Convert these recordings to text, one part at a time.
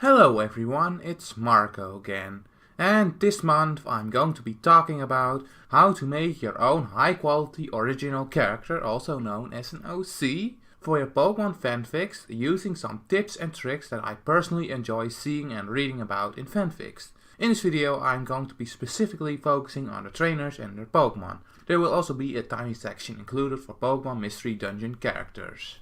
Hello everyone, it's Marco again, and this month I'm going to be talking about how to make your own high quality original character, also known as an OC, for your Pokemon fanfics using some tips and tricks that I personally enjoy seeing and reading about in fanfics. In this video I'm going to be specifically focusing on the trainers and their Pokemon. There will also be a tiny section included for Pokemon Mystery Dungeon characters.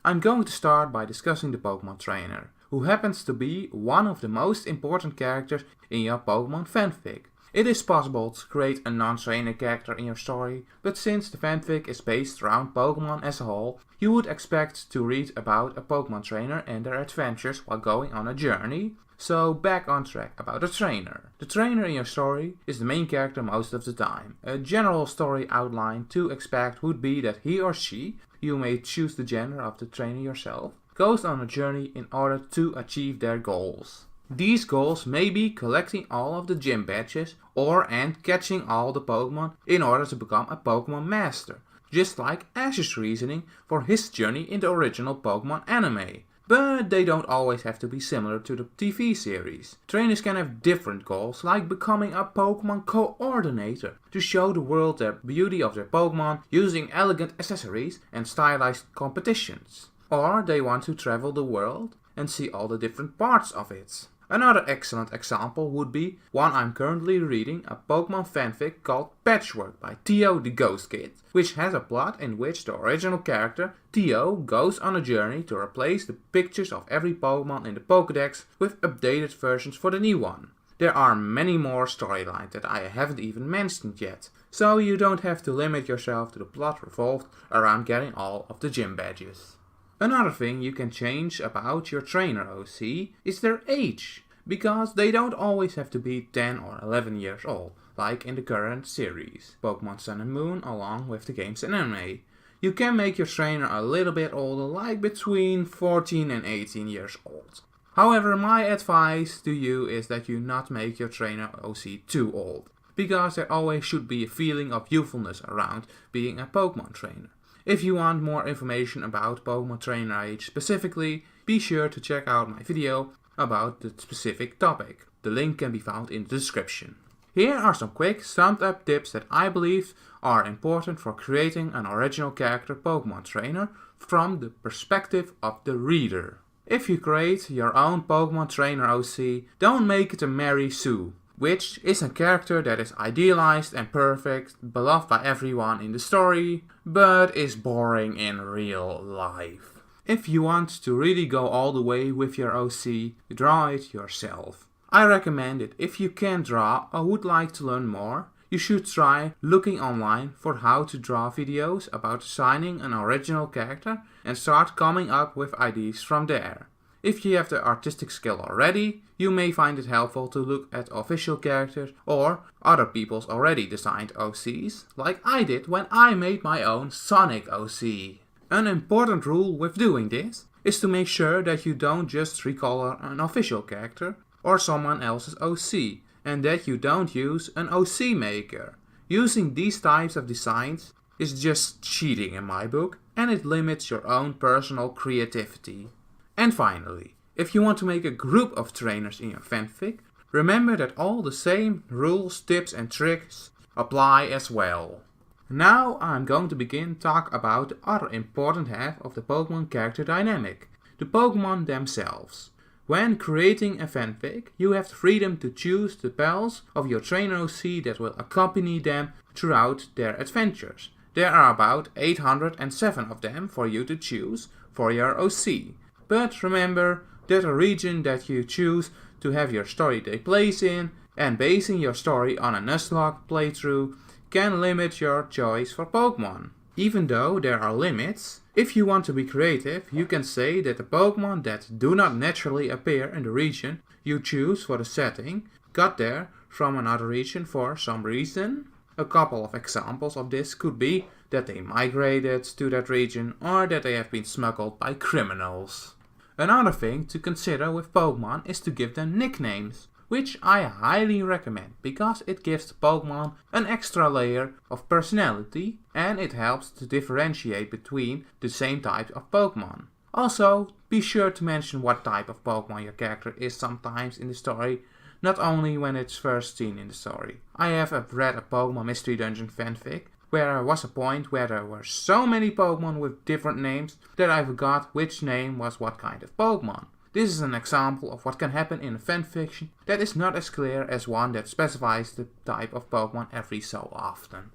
I'm going to start by discussing the Pokemon trainer, who happens to be one of the most important characters in your Pokemon fanfic. It is possible to create a non-trainer character in your story, but since the fanfic is based around Pokemon as a whole, you would expect to read about a Pokemon trainer and their adventures while going on a journey. So back on track about the trainer. The trainer in your story is the main character most of the time. A general story outline to expect would be that he or she, you may choose the gender of the trainer yourself, goes on a journey in order to achieve their goals. These goals may be collecting all of the gym badges and catching all the Pokemon in order to become a Pokemon Master, just like Ash's reasoning for his journey in the original Pokemon anime. But they don't always have to be similar to the TV series. Trainers can have different goals, like becoming a Pokemon coordinator to show the world the beauty of their Pokemon using elegant accessories and stylized competitions. Or they want to travel the world and see all the different parts of it. Another excellent example would be one I'm currently reading, a Pokemon fanfic called Patchwork by Theo the Ghost Kid, which has a plot in which the original character, Theo, goes on a journey to replace the pictures of every Pokemon in the Pokédex with updated versions for the new one. There are many more storylines that I haven't even mentioned yet, so you don't have to limit yourself to the plot revolved around getting all of the gym badges. Another thing you can change about your trainer OC is their age, because they don't always have to be 10 or 11 years old, like in the current series, Pokemon Sun and Moon, along with the games and anime. You can make your trainer a little bit older, like between 14 and 18 years old. However, my advice to you is that you not make your trainer OC too old, because there always should be a feeling of youthfulness around being a Pokemon trainer. If you want more information about Pokemon trainer age specifically, be sure to check out my video about the specific topic. The link can be found in the description. Here are some quick summed up tips that I believe are important for creating an original character Pokemon trainer from the perspective of the reader. If you create your own Pokemon trainer OC, don't make it a Mary Sue, which is a character that is idealized and perfect, beloved by everyone in the story, but is boring in real life. If you want to really go all the way with your OC, draw it yourself. I recommend it if you can draw or would like to learn more. You should try looking online for how to draw videos about designing an original character and start coming up with ideas from there. If you have the artistic skill already, you may find it helpful to look at official characters or other people's already designed OCs, like I did when I made my own Sonic OC. An important rule with doing this is to make sure that you don't just recolor an official character or someone else's OC, and that you don't use an OC maker. Using these types of designs is just cheating in my book, and it limits your own personal creativity. And finally, if you want to make a group of trainers in your fanfic, remember that all the same rules, tips and tricks apply as well. Now I'm going to begin talk about the other important half of the Pokemon character dynamic, the Pokemon themselves. When creating a fanfic, you have the freedom to choose the pals of your trainer OC that will accompany them throughout their adventures. There are about 807 of them for you to choose for your OC. But remember that the region that you choose to have your story take place in, and basing your story on a Nuzlocke playthrough, can limit your choice for Pokemon. Even though there are limits, if you want to be creative, you can say that the Pokemon that do not naturally appear in the region you choose for the setting got there from another region for some reason. A couple of examples of this could be that they migrated to that region or that they have been smuggled by criminals. Another thing to consider with Pokemon is to give them nicknames, which I highly recommend because it gives the Pokemon an extra layer of personality and it helps to differentiate between the same types of Pokemon. Also, be sure to mention what type of Pokemon your character is sometimes in the story, not only when it's first seen in the story. I have read a Pokemon Mystery Dungeon fanfic where there was a point where there were so many Pokemon with different names that I forgot which name was what kind of Pokemon. This is an example of what can happen in a fanfiction that is not as clear as one that specifies the type of Pokemon every so often.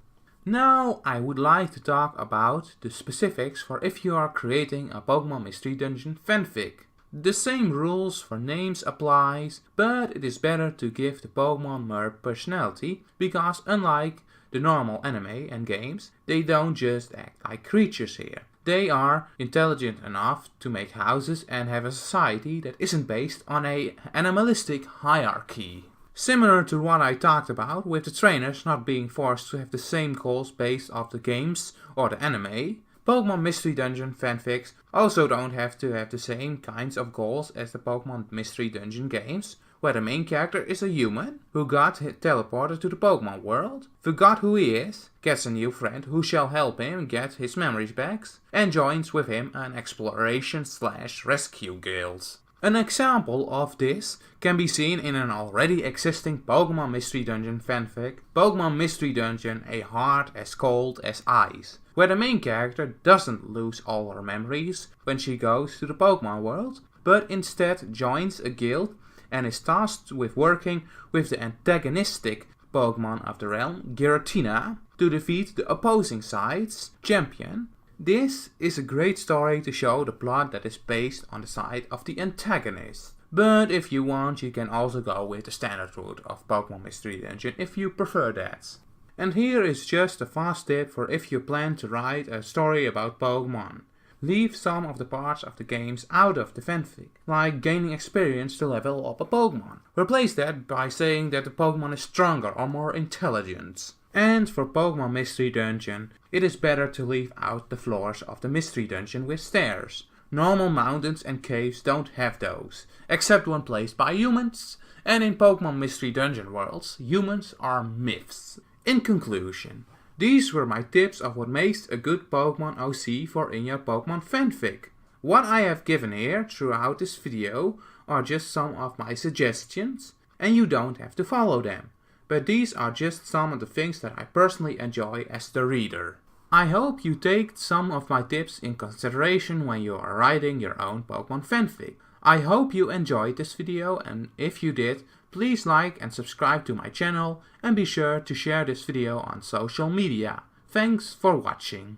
Now I would like to talk about the specifics for if you are creating a Pokemon Mystery Dungeon fanfic. The same rules for names applies, but it is better to give the Pokemon more personality, because unlike the normal anime and games, they don't just act like creatures here. They are intelligent enough to make houses and have a society that isn't based on an animalistic hierarchy. Similar to what I talked about with the trainers not being forced to have the same goals based off the games or the anime, Pokemon Mystery Dungeon fanfics also don't have to have the same kinds of goals as the Pokemon Mystery Dungeon games, where the main character is a human who got teleported to the Pokemon world, forgot who he is, gets a new friend who shall help him get his memories back, and joins with him an exploration/rescue guild. An example of this can be seen in an already existing Pokemon Mystery Dungeon fanfic, Pokemon Mystery Dungeon A Heart as Cold as Ice, where the main character doesn't lose all her memories when she goes to the Pokemon world, but instead joins a guild and is tasked with working with the antagonistic Pokemon of the realm, Giratina, to defeat the opposing side's champion. This is a great story to show the plot that is based on the side of the antagonist. But if you want, you can also go with the standard route of Pokemon Mystery Dungeon if you prefer that. And here is just a fast tip for if you plan to write a story about Pokemon. Leave some of the parts of the games out of the fanfic, like gaining experience to level up a Pokemon. Replace that by saying that the Pokemon is stronger or more intelligent. And for Pokemon Mystery Dungeon, it is better to leave out the floors of the Mystery Dungeon with stairs. Normal mountains and caves don't have those, except when placed by humans, and in Pokemon Mystery Dungeon worlds, humans are myths. In conclusion, these were my tips of what makes a good Pokemon OC for in your Pokemon fanfic. What I have given here throughout this video are just some of my suggestions, and you don't have to follow them. But these are just some of the things that I personally enjoy as the reader. I hope you take some of my tips in consideration when you are writing your own Pokemon fanfic. I hope you enjoyed this video, and if you did, please like and subscribe to my channel and be sure to share this video on social media. Thanks for watching.